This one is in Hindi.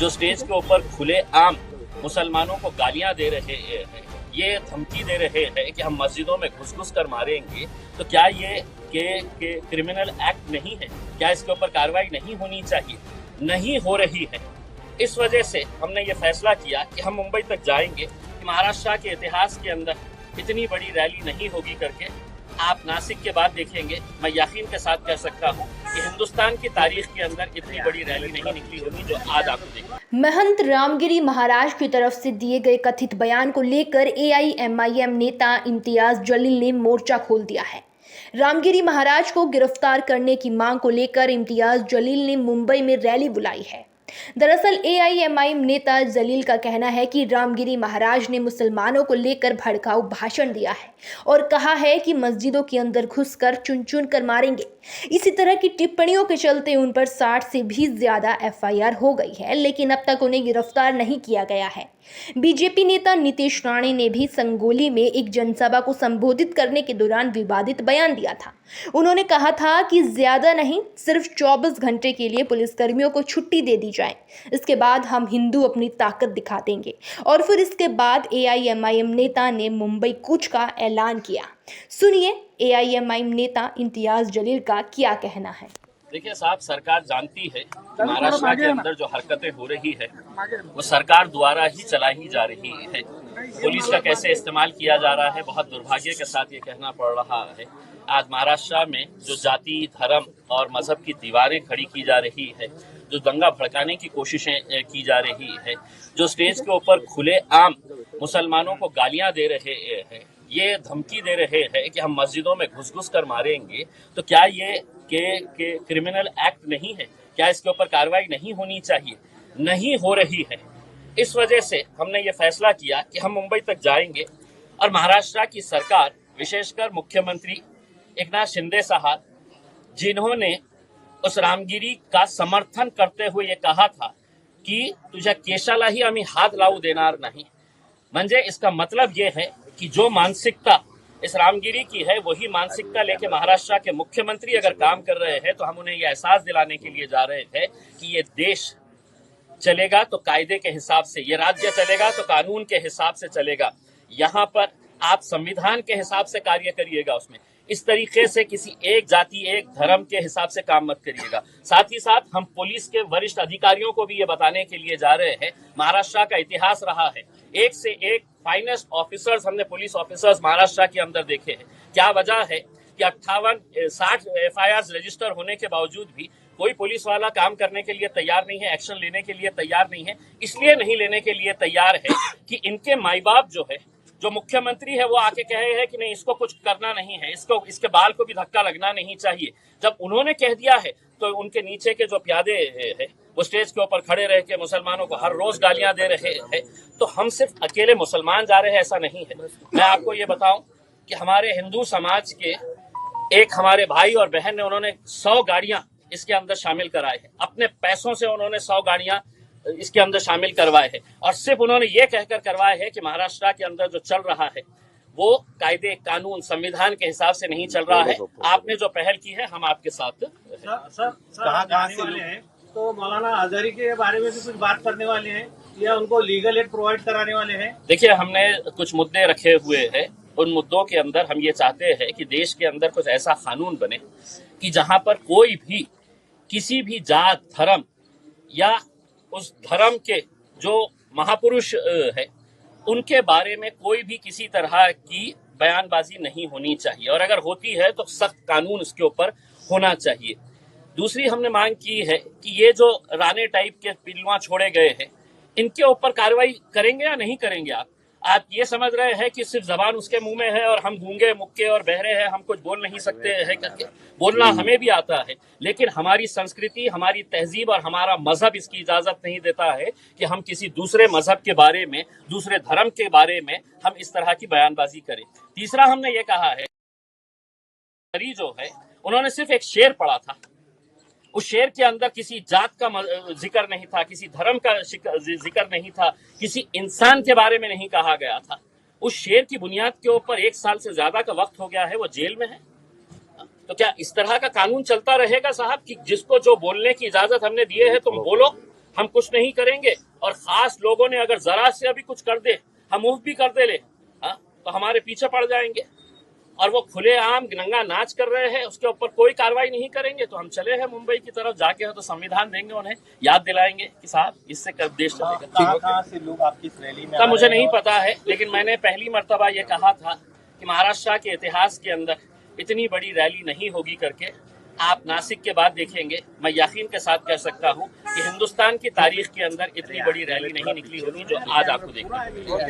जो स्टेज के ऊपर खुले आम मुसलमानों को गालियां दे रहे हैं, ये धमकी दे रहे हैं कि हम मस्जिदों में घुस कर मारेंगे, तो क्या ये के क्रिमिनल एक्ट नहीं है? क्या इसके ऊपर कार्रवाई नहीं होनी चाहिए? नहीं हो रही है। इस वजह से हमने ये फैसला किया कि हम मुंबई तक जाएंगे कि महाराष्ट्र के इतिहास के अंदर इतनी बड़ी रैली नहीं होगी करके आप नासिक के बाद देखेंगे। मैं यकीन के साथ कह सकता हूँ कि हिंदुस्तान की तारीख के अंदर इतनी बड़ी रैली नहीं निकली होगी जो आज आपको देखी। महंत रामगिरी महाराज की तरफ से दिए गए कथित बयान को लेकर एआईएमआईएम नेता इम्तियाज जलील ने मोर्चा खोल दिया है। रामगिरी महाराज को गिरफ्तार करने की मांग को लेकर इम्तियाज जलील ने मुंबई में रैली बुलाई है। दरअसल एआईएमआईएम नेता जलील का कहना है कि रामगिरी महाराज ने मुसलमानों को लेकर भड़काऊ भाषण दिया है और कहा है कि मस्जिदों के अंदर घुसकर चुन चुन कर मारेंगे। इसी तरह की टिप्पणियों के चलते उन पर 60 से भी ज्यादा एफआईआर हो गई है, लेकिन अब तक उन्हें गिरफ्तार नहीं किया गया है। बीजेपी नेता नीतीश राणे ने भी संगोली में एक जनसभा को संबोधित करने के दौरान विवादित बयान दिया था। उन्होंने कहा था कि ज्यादा नहीं, सिर्फ 24 घंटे के लिए पुलिसकर्मियों को छुट्टी दे दी जाए, इसके बाद हम हिंदू अपनी ताकत दिखा देंगे। और फिर इसके बाद एआईएमआईएम नेता ने मुंबई कूच का ऐलान किया। सुनिए एआईएमआईएम नेता इम्तियाज जलील का क्या कहना है। देखिए साहब, सरकार जानती है कि महाराष्ट्र के अंदर जो हरकतें हो रही है वो सरकार द्वारा ही चलाई जा रही है। पुलिस का कैसे इस्तेमाल किया जा रहा है, बहुत दुर्भाग्य के साथ ये कहना पड़ रहा है। आज महाराष्ट्र में जो जाति, धर्म और मजहब की दीवारें खड़ी की जा रही है, जो दंगा भड़काने की कोशिशें की जा रही है, जो स्टेज के ऊपर खुले आम मुसलमानों को गालियां दे रहे हैं, ये धमकी दे रहे हैं कि हम मस्जिदों में घुस कर मारेंगे, तो क्या ये के क्रिमिनल एक्ट नहीं है? क्या इसके ऊपर कार्रवाई नहीं होनी चाहिए? नहीं हो रही है। इस वजह से हमने ये फैसला किया कि हम मुंबई तक जाएंगे और महाराष्ट्र की सरकार, विशेषकर मुख्यमंत्री एकनाथ शिंदे साहब, जिन्होंने उस रामगिरी का समर्थन करते हुए ये कहा था की तुझ्या केशालाही आम्ही हात लावू देणार नाही, म्हणजे इसका मतलब ये है कि जो मानसिकता इस रामगिरी की है वही मानसिकता लेके महाराष्ट्र के मुख्यमंत्री अगर काम कर रहे हैं, तो हम उन्हें यह एहसास दिलाने के लिए जा रहे हैं कि ये देश चलेगा तो कायदे के हिसाब से, ये राज्य चलेगा तो कानून के हिसाब से चलेगा। यहाँ पर आप संविधान के हिसाब से कार्य करिएगा। उसमें इस तरीके से किसी एक जाति, एक धर्म के हिसाब से काम मत करिएगा। साथ ही साथ हम पुलिस के वरिष्ठ अधिकारियों को भी ये बताने के लिए जा रहे हैं, महाराष्ट्र का इतिहास रहा है, एक से एक फाइनेस्ट ऑफिसर्स हमने पुलिस ऑफिसर्स महाराष्ट्र के अंदर देखे हैं। क्या वजह है कि 60 एफआईआर रजिस्टर होने के बावजूद भी कोई पुलिस वाला काम करने के लिए तैयार नहीं है, एक्शन लेने के लिए तैयार नहीं है? इसलिए नहीं लेने के लिए तैयार है कि इनके माई बाप जो है, जो मुख्यमंत्री है, वो आके कहे हैं कि नहीं, इसको कुछ करना नहीं है, इसके बाल को भी धक्का लगना नहीं चाहिए। जब उन्होंने कह दिया है तो उनके नीचे के जो प्यादे हैं वो स्टेज के ऊपर खड़े रह के मुसलमानों को हर रोज गालियां दे रहे हैं। तो हम सिर्फ अकेले मुसलमान जा रहे हैं ऐसा नहीं है। मैं आपको ये बताऊं कि हमारे हिंदू समाज के एक हमारे भाई और बहन ने, उन्होंने 100 गाड़ियां इसके अंदर शामिल कराए हैं। अपने पैसों से उन्होंने 100 गाड़ियां इसके अंदर शामिल करवाए हैं और सिर्फ उन्होंने ये कहकर करवाए हैं कि महाराष्ट्र के अंदर जो चल रहा है वो कायदे, कानून, संविधान के हिसाब से नहीं चल रहा है। आपने जो पहल की है, हम आपके साथ सर कहाँ से वाले हैं, तो मौलाना आजहरी के बारे में भी कुछ बात करने वाले हैं या उनको लीगल एड प्रोवाइड कराने वाले हैं? देखिए, हमने कुछ मुद्दे रखे हुए हैं। उन मुद्दों के अंदर हम ये चाहते हैं कि देश के अंदर कुछ ऐसा कानून बने कि जहां पर कोई भी किसी भी जात, धर्म या उस धर्म के जो महापुरुष है उनके बारे में कोई भी किसी तरह की बयानबाजी नहीं होनी चाहिए, और अगर होती है तो सख्त कानून इसके ऊपर होना चाहिए। दूसरी हमने मांग की है कि ये जो राणे टाइप के पिलुआ छोड़े गए हैं, इनके ऊपर कार्रवाई करेंगे या नहीं करेंगे? आप ये समझ रहे हैं कि सिर्फ जबान उसके मुंह में है और हम गूंगे, मुक्के और बहरे हैं, हम कुछ बोल नहीं सकते हैं करके? बोलना हमें भी आता है, लेकिन हमारी संस्कृति, हमारी तहजीब और हमारा मजहब इसकी इजाजत नहीं देता है कि हम किसी दूसरे मजहब के बारे में, दूसरे धर्म के बारे में हम इस तरह की बयानबाजी करें। तीसरा हमने ये कहा है, जो है उन्होंने सिर्फ एक शेर पढ़ा था, उस शेर के अंदर किसी जात का जिक्र नहीं था, किसी धर्म का जिक्र नहीं था, किसी इंसान के बारे में नहीं कहा गया था। उस शेर की बुनियाद के ऊपर 1 साल से ज्यादा का वक्त हो गया है, वो जेल में है। तो क्या इस तरह का कानून चलता रहेगा साहब कि जिसको जो बोलने की इजाजत हमने दी है तुम बोलो, हम कुछ नहीं करेंगे, और खास लोगों ने अगर जरा से अभी कुछ कर दे, हम मूव भी कर दे ले, तो हमारे पीछे पड़ जाएंगे। और वो खुलेआम नंगा नाच कर रहे हैं, उसके ऊपर कोई कार्रवाई नहीं करेंगे तो हम चले हैं मुंबई की तरफ, जाके तो संविधान देंगे, उन्हें याद दिलाएंगे कि साहब इससे कब देश चलेगा। कहाँ से लोग आपकी इस रैली में तब मुझे नहीं पता है, लेकिन मैंने पहली मर्तबा ये कहा था कि महाराष्ट्र के इतिहास के अंदर इतनी बड़ी रैली नहीं होगी करके। आप नासिक के बाद देखेंगे, मैं यकीन के साथ कह सकता हूं कि हिंदुस्तान की तारीख के अंदर इतनी बड़ी रैली नहीं निकली होगी जो आज आपको देखने को मिली।